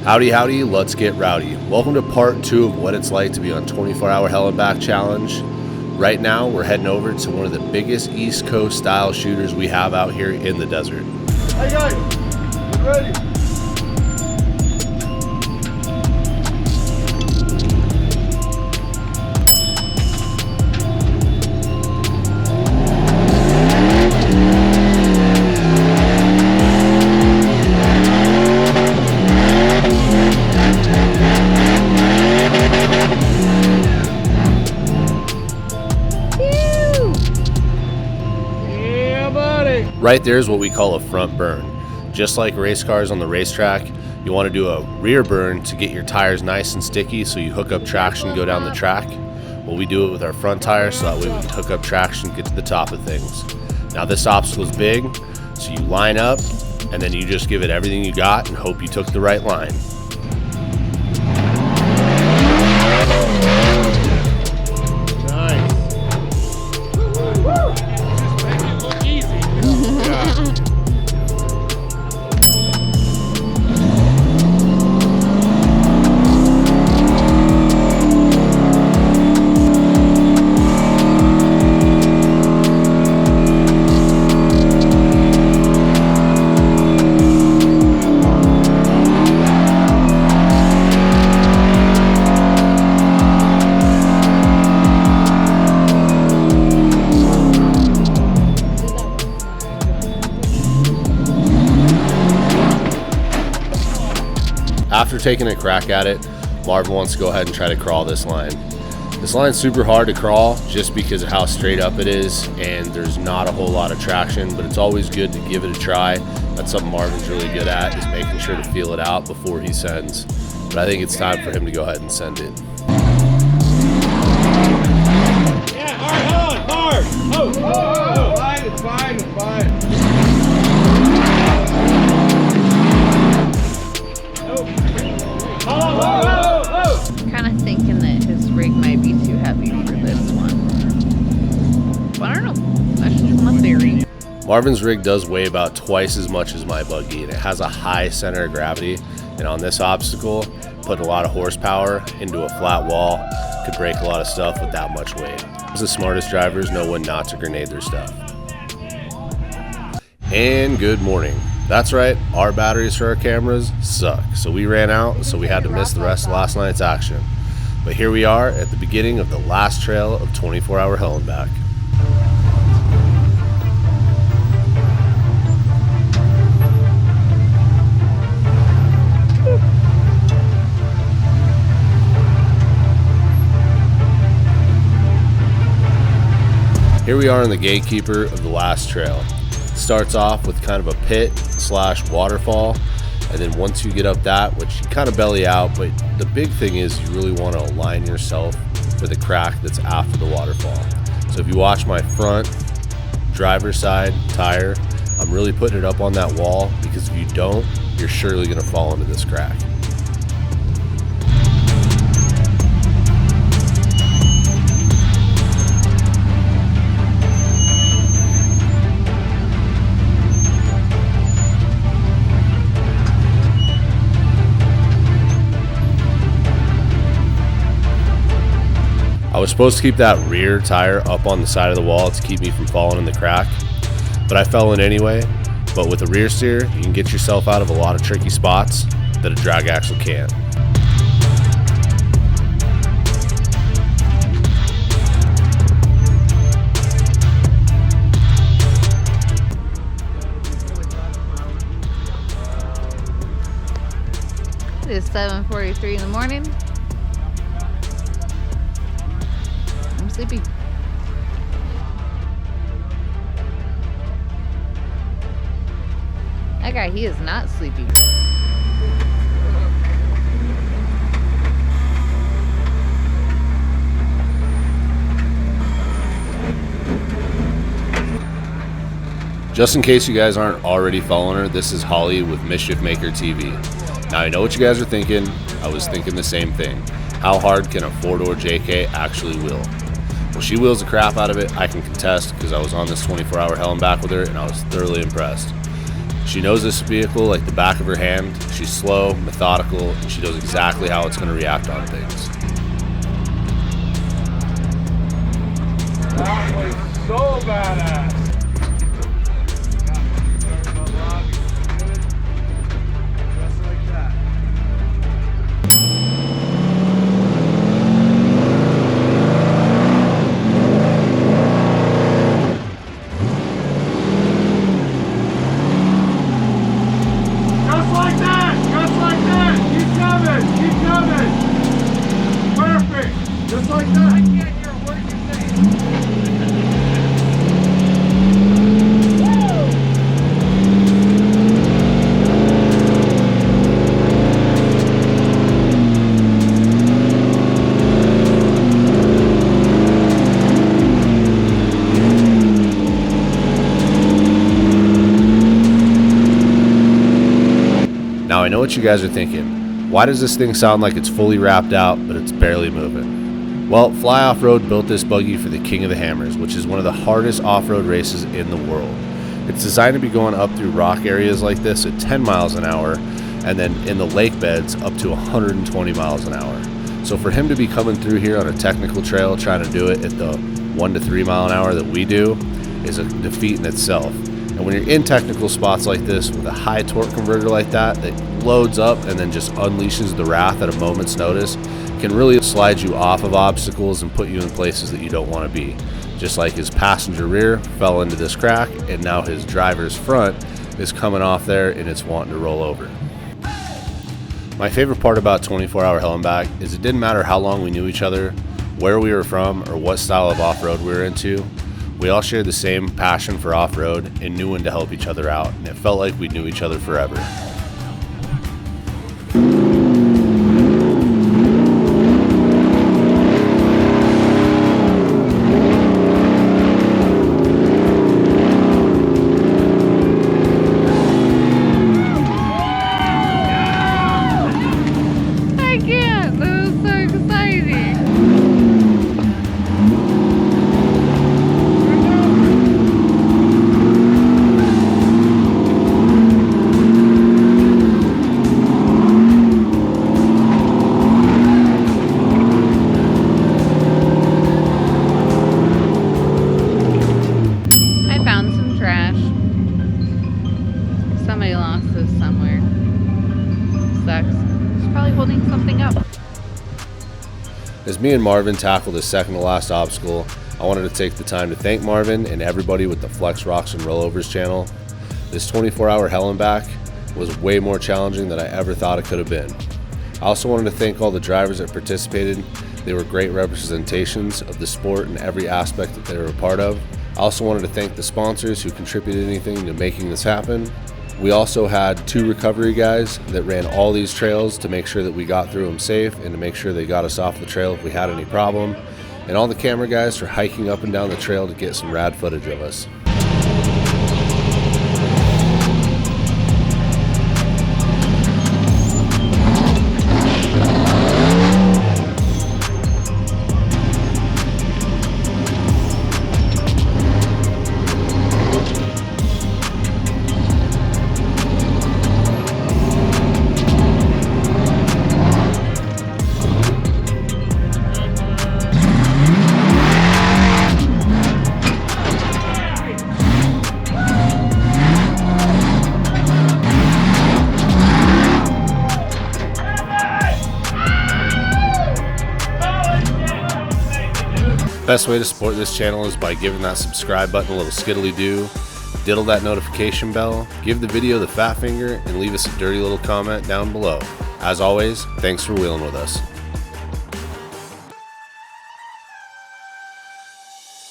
Howdy, howdy, let's get rowdy. Welcome to part 2 of what it's like to be on 24-hour Hell and Back Challenge. Right now, we're heading over to one of the biggest East Coast style shooters we have out here in the desert. Hey guys, get ready. Right there is what we call a front burn. Just like race cars on the racetrack, you want to do a rear burn to get your tires nice and sticky so you hook up traction, go down the track. Well, we do it with our front tires so that way we can hook up traction, get to the top of things. Now this obstacle is big, so you line up and then you just give it everything you got and hope you took the right line. After taking a crack at it, Marvin wants to go ahead and try to crawl this line. This line's super hard to crawl just because of how straight up it is and there's not a whole lot of traction, but it's always good to give it a try. That's something Marvin's really good at, is making sure to feel it out before he sends. But I think it's time for him to go ahead and send it. Yeah, hard. Oh, fine, it's fine. Kind of thinking that his rig might be too heavy for this one. But I don't know. That's just my theory. Marvin's rig does weigh about twice as much as my buggy, and it has a high center of gravity. And on this obstacle, putting a lot of horsepower into a flat wall could break a lot of stuff with that much weight. The smartest drivers know when not to grenade their stuff. And good morning. That's right, our batteries for our cameras suck, so we ran out, so we had to miss the rest of last night's action. But here we are at the beginning of the last trail of 24-hour Hell and Back. Here we are in the gatekeeper of the last trail. Starts off with kind of a pit / waterfall, and then once you get up that, which you kind of belly out, but the big thing is you really want to align yourself for the crack that's after the waterfall. So if you watch my front driver's side tire, I'm really putting it up on that wall, because if you don't, you're surely going to fall into this crack. I was supposed to keep that rear tire up on the side of the wall to keep me from falling in the crack, but I fell in anyway. But with a rear steer, you can get yourself out of a lot of tricky spots that a drag axle can't. It is 7:43 in the morning. I'm sleepy. That guy, he is not sleepy. Just in case you guys aren't already following her, this is Holly with Mischief Maker TV. Now I know what you guys are thinking. I was thinking the same thing. How hard can a 4-door JK actually wheel? Well, she wheels the crap out of it. I can contest because I was on this 24-hour Hell and Back with her and I was thoroughly impressed. She knows this vehicle like the back of her hand. She's slow, methodical, and she knows exactly how it's going to react on things. That was so badass. Just like that. Just like that! Just like that! Keep coming! Keep coming! Perfect! Just like that! I can't hear a word you're saying. Now I know what you guys are thinking. Why does this thing sound like it's fully wrapped out, but it's barely moving? Well, Fly Off-Road built this buggy for the King of the Hammers, which is one of the hardest off-road races in the world. It's designed to be going up through rock areas like this at 10 miles an hour, and then in the lake beds up to 120 miles an hour. So for him to be coming through here on a technical trail trying to do it at the 1 to 3 mile an hour that we do is a defeat in itself. And when you're in technical spots like this with a high torque converter like that loads up and then just unleashes the wrath at a moment's notice, can really slide you off of obstacles and put you in places that you don't want to be. Just like his passenger rear fell into this crack, and now his driver's front is coming off there and it's wanting to roll over. My favorite part about 24-hour Hell and Back is it didn't matter how long we knew each other, where we were from, or what style of off-road we were into. We all shared the same passion for off-road and knew when to help each other out, and it felt like we knew each other forever. I can't. That was so exciting. I found some trash. Somebody lost this somewhere. Sucks. It's probably holding something up. As me and Marvin tackled the second to last obstacle, I wanted to take the time to thank Marvin and everybody with the Flex Rocks and Rollovers channel. This 24-hour Hell and Back was way more challenging than I ever thought it could have been. I also wanted to thank all the drivers that participated. They were great representations of the sport in every aspect that they were a part of. I also wanted to thank the sponsors who contributed anything to making this happen. We also had 2 recovery guys that ran all these trails to make sure that we got through them safe and to make sure they got us off the trail if we had any problem. And all the camera guys for hiking up and down the trail to get some rad footage of us. Best way to support this channel is by giving that subscribe button a little skiddly do, diddle that notification bell, give the video the fat finger, and leave us a dirty little comment down below. As always, thanks for wheeling with us.